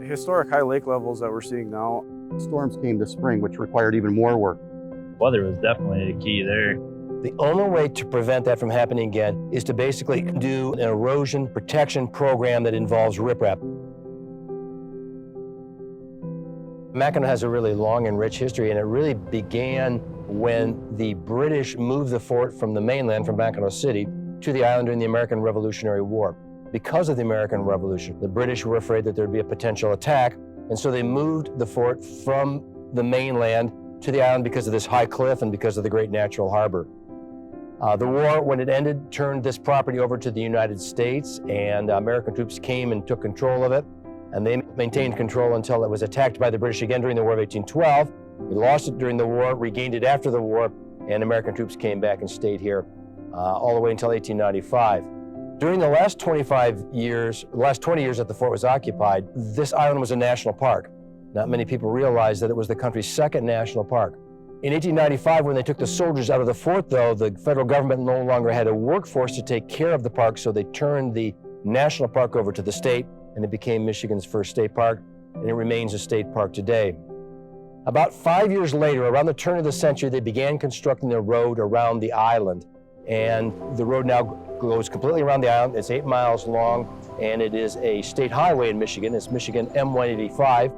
Historic high lake levels that we're seeing now. Storms came this spring, which required even more work. Weather was definitely a key there. The only way to prevent that from happening again is to basically do an erosion protection program that involves riprap. Mackinac has a really long and rich history, and it really began when the British moved the fort from the mainland, from Mackinac City, to the island during the American Revolutionary War. Because of the American Revolution, the British were afraid that there'd be a potential attack, and so they moved the fort from the mainland to the island because of this high cliff and because of the great natural harbor. The war, when it ended, turned this property over to the United States, and American troops came and took control of it, and they maintained control until it was attacked by the British again during the War of 1812. We lost it during the war, regained it after the war, and American troops came back and stayed here all the way until 1895. During the last 20 years that the fort was occupied, this island was a national park. Not many people realize that it was the country's second national park. In 1895, when they took the soldiers out of the fort, though, the federal government no longer had a workforce to take care of the park, so they turned the national park over to the state, and it became Michigan's first state park, and it remains a state park today. About 5 years later, around the turn of the century, they began constructing the road around the island, and the road now goes completely around the island. It's 8 miles long, and it is a state highway in Michigan. It's Michigan M185.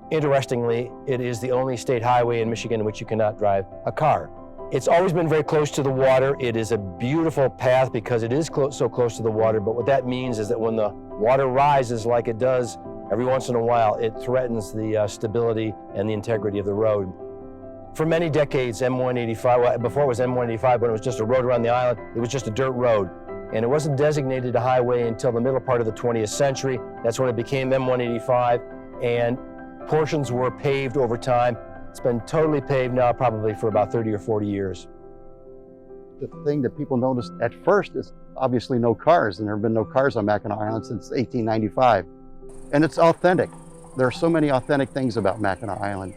Interestingly, it is the only state highway in Michigan in which you cannot drive a car. It's always been very close to the water. It is a beautiful path because it is so close to the water, but what that means is that when the water rises like it does every once in a while, it threatens the stability and the integrity of the road. For many decades, M185, before it was M185, when it was just a road around the island, it was just a dirt road. And it wasn't designated a highway until the middle part of the 20th century. That's when it became M185, and portions were paved over time. It's been totally paved now probably for about 30 or 40 years. The thing that people noticed at first is obviously no cars, and there have been no cars on Mackinac Island since 1895. And it's authentic. There are so many authentic things about Mackinac Island.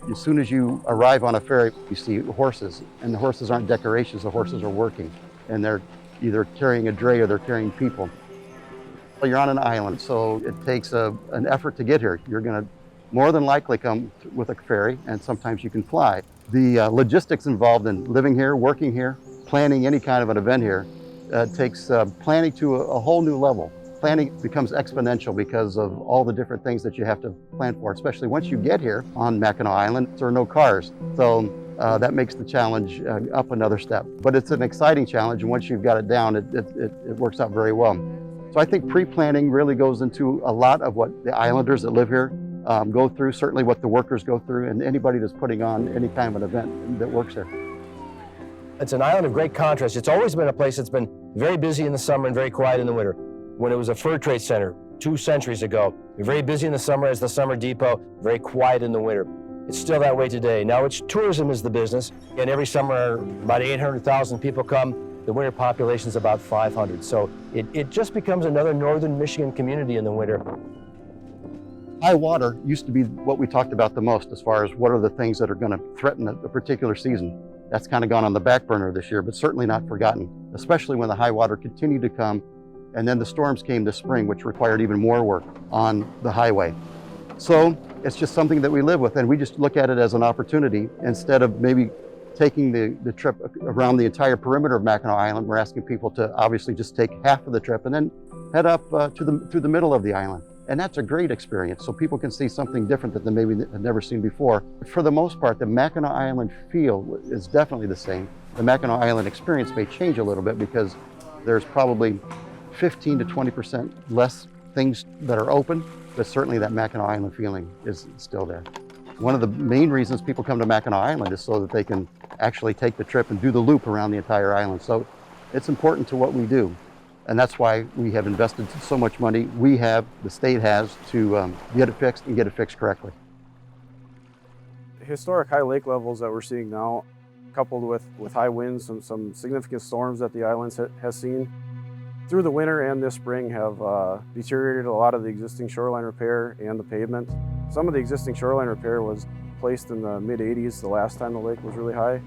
As soon as you arrive on a ferry, you see horses, and the horses aren't decorations, the horses are working, and they're either carrying a dray or they're carrying people. You're on an island, so it takes an effort to get here. You're going to more than likely come with a ferry, and sometimes you can fly. The logistics involved in living here, working here, planning any kind of an event here takes planning to a whole new level. Planning becomes exponential because of all the different things that you have to plan for, especially once you get here on Mackinac Island. There are no cars, so that makes the challenge up another step. But it's an exciting challenge, and once you've got it down, it works out very well. So I think pre-planning really goes into a lot of what the islanders that live here go through, certainly what the workers go through, and anybody that's putting on any kind of an event that works there. It's an island of great contrast. It's always been a place that's been very busy in the summer and very quiet in the winter. When it was a fur trade center 2 centuries ago, very busy in the summer as the summer depot, very quiet in the winter. It's still that way today. Now tourism is the business, and every summer about 800,000 people come. The winter population is about 500. So it just becomes another northern Michigan community in the winter. High water used to be what we talked about the most as far as what are the things that are going to threaten a particular season. That's kind of gone on the back burner this year, but certainly not forgotten, especially when the high water continued to come, and then the storms came this spring, which required even more work on the highway. So it's just something that we live with, and we just look at it as an opportunity. Instead of maybe taking the trip around the entire perimeter of Mackinac Island, we're asking people to obviously just take half of the trip and then head up through the middle of the island. And that's a great experience, so people can see something different that they maybe had never seen before. For the most part, the Mackinac Island feel is definitely the same. The Mackinac Island experience may change a little bit because there's probably 15 to 20% less things that are open, but certainly that Mackinac Island feeling is still there. One of the main reasons people come to Mackinac Island is so that they can actually take the trip and do the loop around the entire island. So it's important to what we do. And that's why we have invested so much money, the state has, to get it fixed and get it fixed correctly. Historic high lake levels that we're seeing now, coupled with high winds and some significant storms that the island has seen through the winter and this spring, have deteriorated a lot of the existing shoreline repair and the pavement. Some of the existing shoreline repair was placed in the mid-'80s, the last time the lake was really high.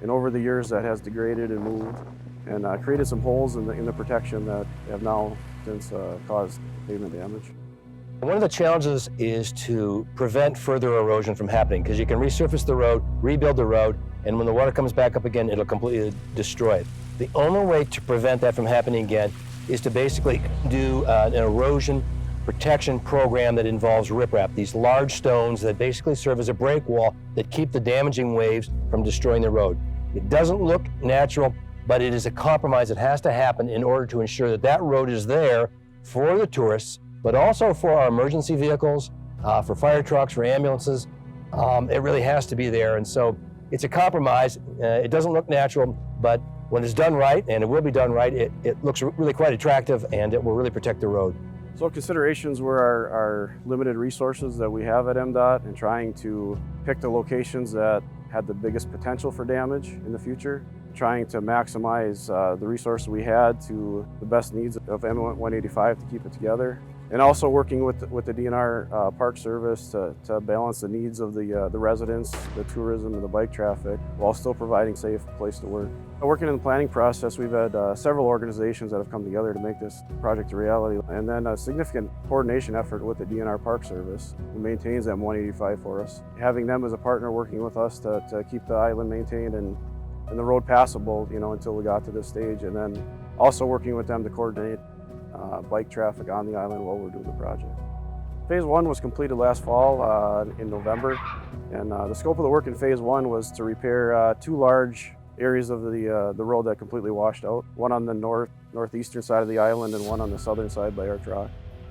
And over the years that has degraded and moved and created some holes in the protection that have now since caused pavement damage. One of the challenges is to prevent further erosion from happening, because you can resurface the road, rebuild the road, and when the water comes back up again, it'll completely destroy it. The only way to prevent that from happening again is to basically do an erosion protection program that involves riprap, these large stones that basically serve as a break wall that keep the damaging waves from destroying the road. It doesn't look natural, but it is a compromise that has to happen in order to ensure that that road is there for the tourists, but also for our emergency vehicles, for fire trucks, for ambulances. It really has to be there. And so it's a compromise. It doesn't look natural, but when it's done right, and it will be done right, it looks really quite attractive, and it will really protect the road. So considerations were our limited resources that we have at MDOT and trying to pick the locations that had the biggest potential for damage in the future, trying to maximize the resources we had to the best needs of M185 to keep it together, and also working with the DNR Park Service to balance the needs of the residents, the tourism, and the bike traffic, while still providing safe place to work. Working in the planning process, we've had several organizations that have come together to make this project a reality, and then a significant coordination effort with the DNR Park Service, who maintains M185 for us. Having them as a partner working with us to keep the island maintained and the road passable, until we got to this stage, and then also working with them to coordinate bike traffic on the island while we're doing the project. Phase 1 was completed last fall in November, and the scope of the work in Phase 1 was to repair 2 large areas of the road that completely washed out, one on the northeastern side of the island and one on the southern side by Arch Rock.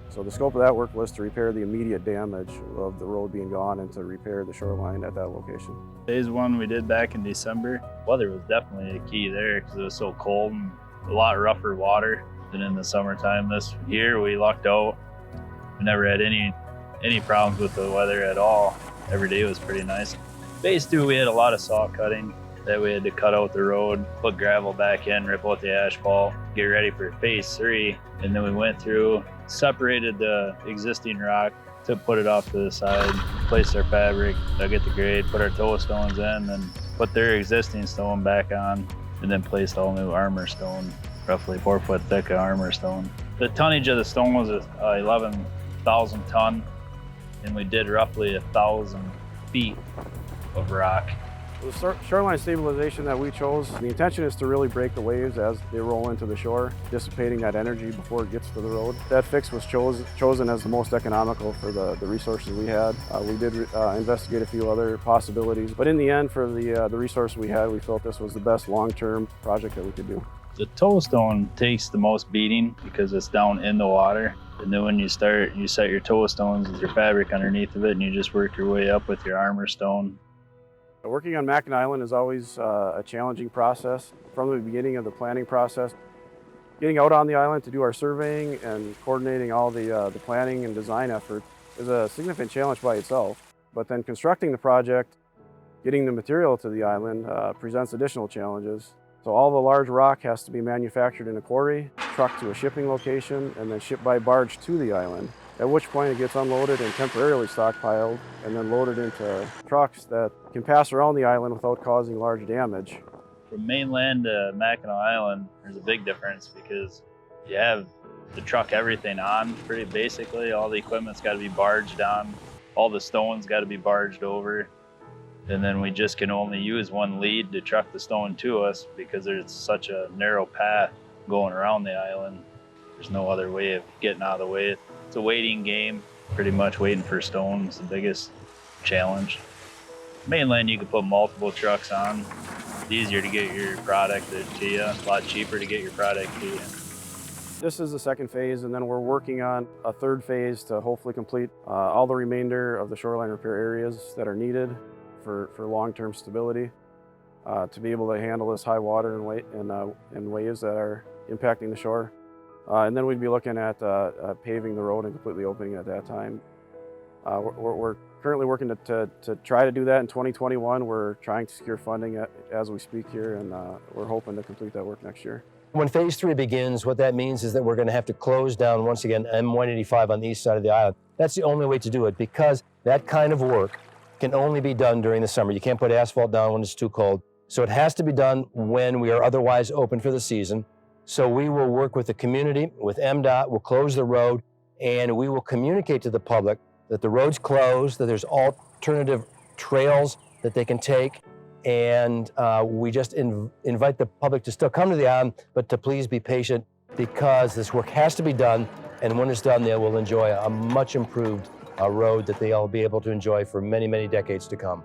So the scope of that work was to repair the immediate damage of the road being gone and to repair the shoreline at that location. Phase 1 we did back in December. Weather was definitely a key there because it was so cold and a lot rougher water than in the summertime. This year we lucked out. We never had any problems with the weather at all. Every day was pretty nice. Phase 2 we had a lot of saw cutting that we had to cut out the road, put gravel back in, rip out the asphalt, get ready for Phase 3. And then we went through, separated the existing rock to put it off to the side, placed our fabric, dug at the grade, put our toe stones in, then put their existing stone back on, and then placed all new armor stone, roughly 4 foot thick armor stone. The tonnage of the stone was 11,000 ton, and we did roughly 1,000 feet of rock. The shoreline stabilization that we chose, the intention is to really break the waves as they roll into the shore, dissipating that energy before it gets to the road. That fix was chosen as the most economical for the resources we had. We did investigate a few other possibilities, but in the end, for the resources we had, we felt this was the best long-term project that we could do. The toe stone takes the most beating because it's down in the water. And then when you start, you set your toe stones with your fabric underneath of it, and you just work your way up with your armor stone. Working on Mackinac Island is always a challenging process. From the beginning of the planning process, getting out on the island to do our surveying and coordinating all the planning and design effort is a significant challenge by itself. But then constructing the project, getting the material to the island presents additional challenges. So all the large rock has to be manufactured in a quarry, trucked to a shipping location, and then shipped by barge to the island, at which point it gets unloaded and temporarily stockpiled and then loaded into trucks that can pass around the island without causing large damage. From mainland to Mackinac Island, there's a big difference because you have to truck everything on pretty basically. All the equipment's got to be barged on. All the stones got to be barged over. And then we just can only use one lead to truck the stone to us because there's such a narrow path going around the island. There's no other way of getting out of the way. It's a waiting game, pretty much waiting for stones, the biggest challenge. Mainland, you can put multiple trucks on. It's easier to get your product to you, a lot cheaper to get your product to you. This is the second phase, and then we're working on a third phase to hopefully complete all the remainder of the shoreline repair areas that are needed for long-term stability, to be able to handle this high water and waves that are impacting the shore. And then we'd be looking at paving the road and completely opening at that time. We're currently working to try to do that in 2021. We're trying to secure funding as we speak here, and we're hoping to complete that work next year. When Phase 3 begins, what that means is that we're going to have to close down, once again, M185 on the east side of the island. That's the only way to do it, because that kind of work can only be done during the summer. You can't put asphalt down when it's too cold. So it has to be done when we are otherwise open for the season. So we will work with the community, with MDOT, we'll close the road, and we will communicate to the public that the road's closed, that there's alternative trails that they can take, and we just invite the public to still come to the island, but to please be patient because this work has to be done, and when it's done, they will enjoy a much improved road that they'll be able to enjoy for many, many decades to come.